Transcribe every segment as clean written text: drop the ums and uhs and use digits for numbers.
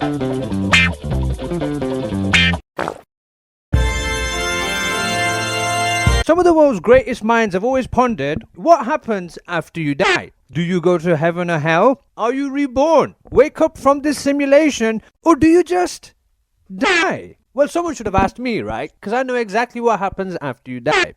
Some of the world's greatest minds have always pondered, what happens after you die? Do you go to heaven or hell? Are you reborn? Wake up from this simulation? Or do you just die? Well, someone should have asked me, right? Because I know exactly what happens after you die.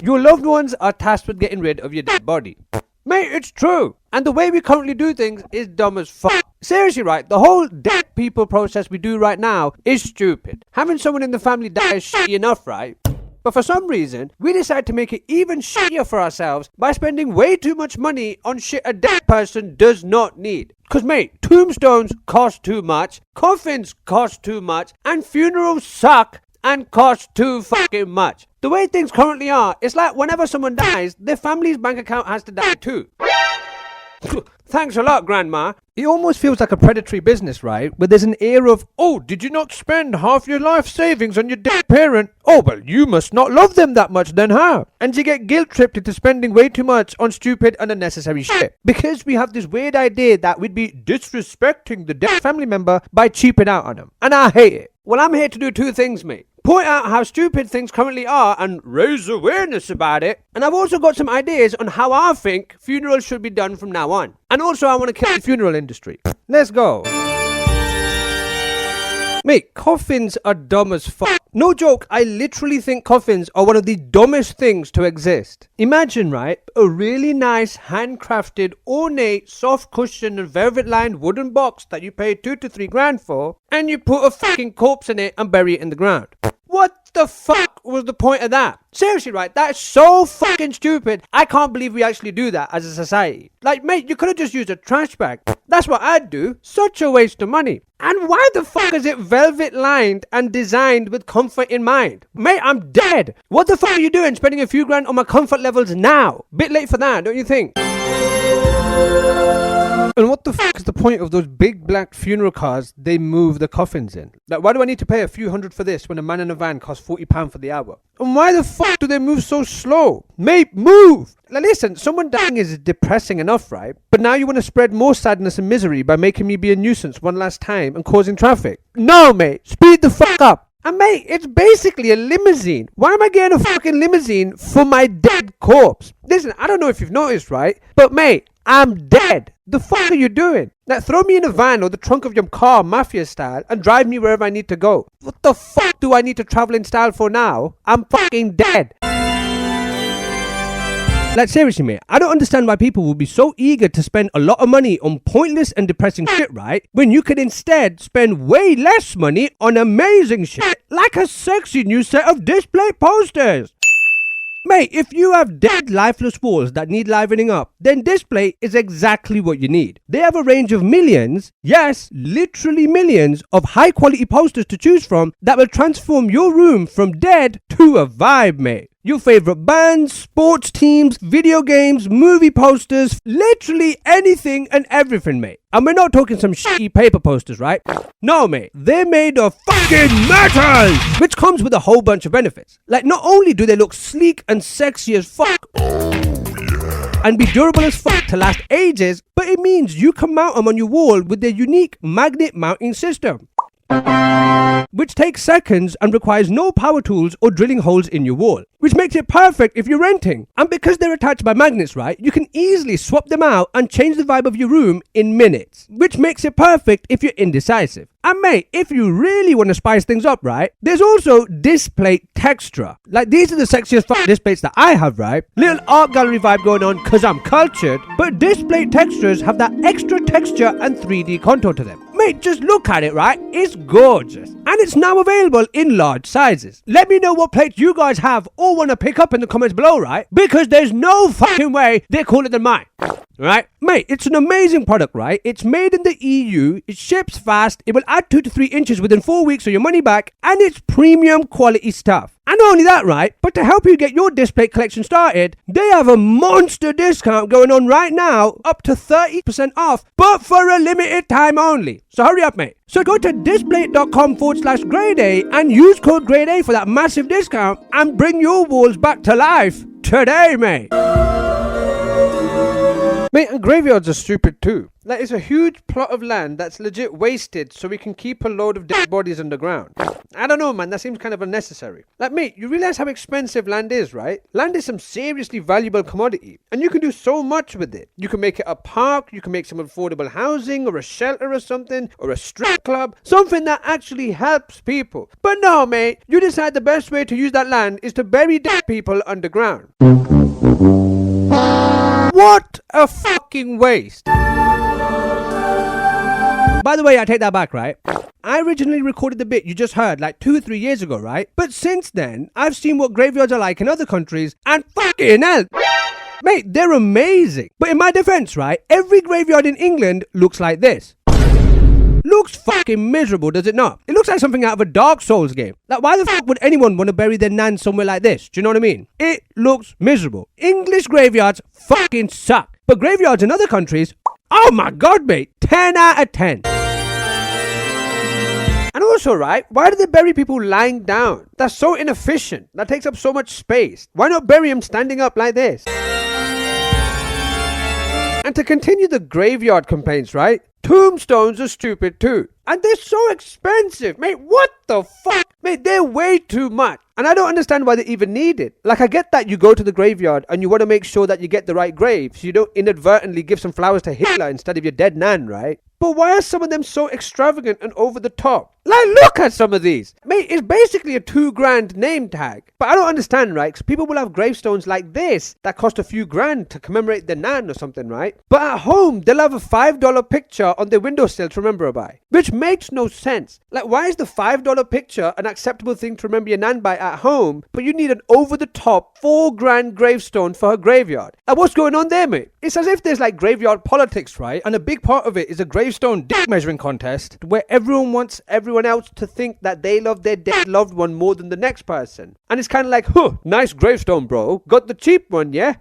Your loved ones are tasked with getting rid of your dead body. Mate, it's true. And the way we currently do things is dumb as fuck. Seriously, right? The whole dead people process we do right now is stupid. Having someone in the family die is shitty enough, right? But for some reason, we decide to make it even shittier for ourselves by spending way too much money on shit a dead person does not need. Cause mate, tombstones cost too much, coffins cost too much, and funerals suck and cost too fucking much. The way things currently are, it's like whenever someone dies, their family's bank account has to die too. Thanks a lot, Grandma. It almost feels like a predatory business, right? Where there's an air of, oh, did you not spend half your life savings on your dead parent? Oh, well, you must not love them that much then, huh? And you get guilt-tripped into spending way too much on stupid and unnecessary shit. Because we have this weird idea that we'd be disrespecting the dead family member by cheaping out on them. And I hate it. Well, I'm here to do two things, mate. Point out how stupid things currently are and raise awareness about it. And I've also got some ideas on how I think funerals should be done from now on. And also I want to kill the funeral industry. Let's go. Mate, coffins are dumb as fuck. No joke, I literally think coffins are one of the dumbest things to exist. Imagine, right, a really nice, handcrafted, ornate, soft cushion and velvet-lined wooden box that you pay 2 to 3 grand for, and you put a fucking corpse in it and bury it in the ground. What the fuck was the point of that? Seriously, right? That is so fucking stupid. I can't believe we actually do that as a society. Like, mate, you could have just used a trash bag. That's what I'd do. Such a waste of money. And why the fuck is it velvet lined and designed with comfort in mind? Mate, I'm dead. What the fuck are you doing spending a few grand on my comfort levels now? Bit late for that, don't you think? And what the fuck is the point of those big black funeral cars they move the coffins in? Like, why do I need to pay a few hundred for this when a man in a van costs £40 for the hour? And why the fuck do they move so slow? Mate, move! Like, listen, someone dying is depressing enough, right? But now you want to spread more sadness and misery by making me be a nuisance one last time and causing traffic. No, mate, speed the fuck up. And mate, it's basically a limousine. Why am I getting a fucking limousine for my dead corpse? Listen, I don't know if you've noticed, right? But mate, I'm dead. The fuck are you doing? Like, throw me in a van or the trunk of your car, mafia style, and drive me wherever I need to go. What the fuck do I need to travel in style for now? I'm fucking dead. Like, seriously, mate, I don't understand why people will be so eager to spend a lot of money on pointless and depressing shit, right? When you could instead spend way less money on amazing shit, like a sexy new set of display posters. Mate, if you have dead, lifeless walls that need livening up, then Display is exactly what you need. They have a range of millions, yes, literally millions, of high-quality posters to choose from that will transform your room from dead to a vibe, mate. Your favorite bands, sports teams, video games, movie posters, literally anything and everything, mate. And we're not talking some shitty paper posters, right? No, mate. They're made of fucking metal! Which comes with a whole bunch of benefits. Like, not only do they look sleek and sexy as fuck, and be durable as fuck to last ages, but it means you can mount them on your wall with their unique magnet mounting system, which takes seconds and requires no power tools or drilling holes in your wall, which makes it perfect if you're renting. And because they're attached by magnets, right, you can easily swap them out and change the vibe of your room in minutes, which makes it perfect if you're indecisive. And mate, if you really want to spice things up, right, there's also Display Texture. Like, these are the sexiest fucking displays that I have, right? Little art gallery vibe going on because I'm cultured, but Display Textures have that extra texture and 3D contour to them. Mate, just look at it, right? It's gorgeous. And it's now available in large sizes. Let me know what plates you guys have or want to pick up in the comments below, right? Because there's no fucking way they're cooler than mine. Right? Mate, it's an amazing product, right? It's made in the EU, it ships fast, it will add 2 to 3 inches within 4 weeks of your money back, and it's premium quality stuff. And not only that, right, but to help you get your display collection started, they have a monster discount going on right now, up to 30% off, but for a limited time only. So hurry up, mate. So go to display.com/grade A and use code grade A for that massive discount and bring your walls back to life today, mate. Mate, and graveyards are stupid too. Like, it's a huge plot of land that's legit wasted so we can keep a load of dead bodies underground. I don't know, man, that seems kind of unnecessary. Like, mate, you realize how expensive land is, right? Land is some seriously valuable commodity, and you can do so much with it. You can make it a park, you can make some affordable housing, or a shelter or something, or a strip club, something that actually helps people. But no, mate, you decide the best way to use that land is to bury dead people underground. What a fucking waste. By the way, I take that back, right? I originally recorded the bit you just heard like 2 or 3 years ago, right? But since then, I've seen what graveyards are like in other countries, and fucking hell, mate, they're amazing. But in my defense, right, every graveyard in England looks like this. Looks fucking miserable, does it not? It looks like something out of a Dark Souls game. Like, why the fuck would anyone want to bury their nan somewhere like this? Do you know what I mean? It looks miserable. English graveyards fucking suck. But graveyards in other countries, oh my god, mate, 10 out of 10. And also, right, why do they bury people lying down? That's so inefficient. That takes up so much space. Why not bury them standing up like this? And to continue the graveyard complaints, right? Tombstones are stupid too. And they're so expensive. Mate, what the fuck? Mate, they're way too much. And I don't understand why they even need it. Like, I get that you go to the graveyard and you want to make sure that you get the right grave, so you don't inadvertently give some flowers to Hitler instead of your dead nan, right? But why are some of them so extravagant and over the top? Like, look at some of these. Mate, it's basically a $2,000 name tag. But I don't understand, right? Because people will have gravestones like this that cost a few grand to commemorate their nan or something, right? But at home, they'll have a $5 picture on their windowsill to remember her by. Which makes no sense. Like, why is the $5 picture an acceptable thing to remember your nan by at home, but you need an over-the-top $4,000 gravestone for her graveyard? And what's going on there, mate? It's as if there's like graveyard politics, right? And a big part of it is a gravestone dick measuring contest where everyone wants everyone else to think that they love their dead loved one more than the next person. And it's kind of like, nice gravestone, bro. Got the cheap one, yeah?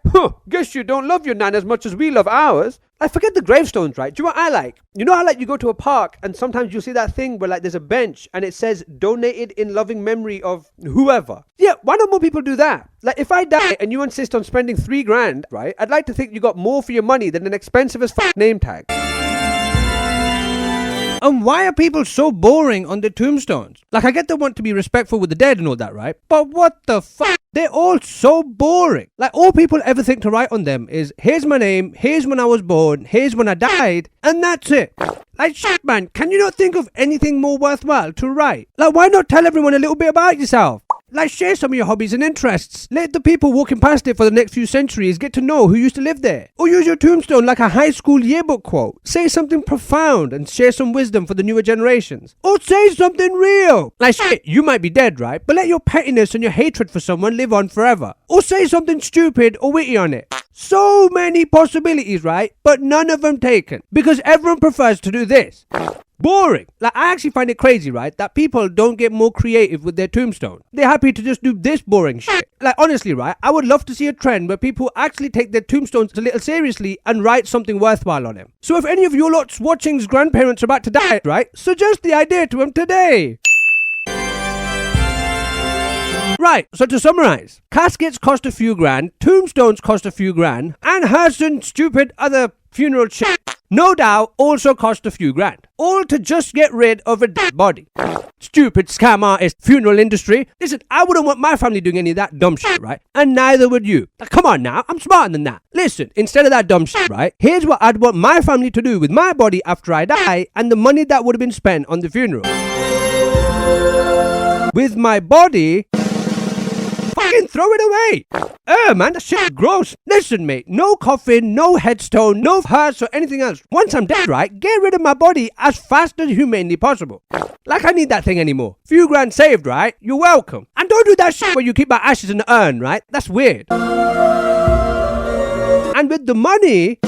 Guess you don't love your nan as much as we love ours. I forget the gravestones, right? Do you know what I like? You know how like you go to a park and sometimes you see that thing where like there's a bench and it says donated in loving memory of whoever. Yeah, why don't more people do that? Like, if I die and you insist on spending $3,000, right? I'd like to think you got more for your money than an expensive as fuck name tag. And why are people so boring on the tombstones? Like, I get they want to be respectful with the dead and all that, right? But what the fuck? They're all so boring. Like, all people ever think to write on them is, here's my name, here's when I was born, here's when I died, and that's it. Like, shit, man, can you not think of anything more worthwhile to write? Like, why not tell everyone a little bit about yourself? Like, share some of your hobbies and interests. Let the people walking past it for the next few centuries get to know who used to live there. Or use your tombstone like a high school yearbook quote. Say something profound and share some wisdom for the newer generations. Or say something real. Like, shit, you might be dead, right? But let your pettiness and your hatred for someone live on forever. Or say something stupid or witty on it. So many possibilities, right? But none of them taken. Because everyone prefers to do this. Boring. Like, I actually find it crazy, right, that people don't get more creative with their tombstone. They're happy to just do this boring shit. Like, honestly, right, I would love to see a trend where people actually take their tombstones a little seriously and write something worthwhile on them. So if any of your lots watching's grandparents are about to die, right, suggest the idea to them today. Right, so to summarize, caskets cost a few grand, tombstones cost a few grand, and Herson stupid other funeral shit, no doubt, also cost a few grand. All to just get rid of a dead body. Stupid scam artist funeral industry. Listen, I wouldn't want my family doing any of that dumb shit, right? And neither would you. Now, come on now, I'm smarter than that. Listen, instead of that dumb shit, right? Here's what I'd want my family to do with my body after I die and the money that would have been spent on the funeral. With my body, fucking throw it away. Man, that shit's gross. Listen, mate, no coffin, no headstone, no hearse or anything else. Once I'm dead, right, get rid of my body as fast as humanly possible. Like I need that thing anymore. Few grand saved, right? You're welcome. And don't do that shit where you keep my ashes in the urn, right? That's weird. And with the money,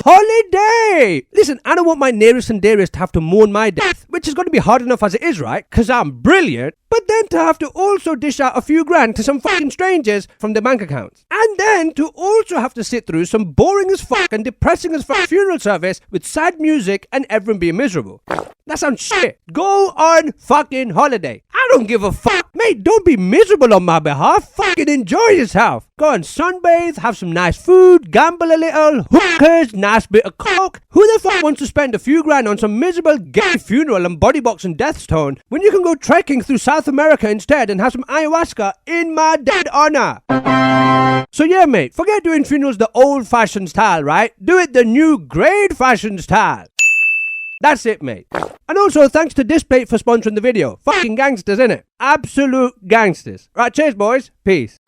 holiday! Listen, I don't want my nearest and dearest to have to mourn my death, which is going to be hard enough as it is, right? Because I'm brilliant. but then to have to also dish out a few grand to some fucking strangers from their bank accounts. And then to also have to sit through some boring as fuck and depressing as fuck funeral service with sad music and everyone being miserable. That sounds shit. Go on fucking holiday. I don't give a fuck. Mate, don't be miserable on my behalf. Fucking enjoy yourself. Go and sunbathe, have some nice food, gamble a little, hookers, nice bit of coke. Who the fuck wants to spend a few grand on some miserable gay funeral and body box and death stone when you can go trekking through South America instead and have some ayahuasca in my dead honor? So yeah, mate, forget doing funerals the old-fashioned style, right? Do it the new grade-fashioned style. That's it, mate. And also, thanks to Displate for sponsoring the video. Fucking gangsters, innit? Absolute gangsters. Right, cheers, boys. Peace.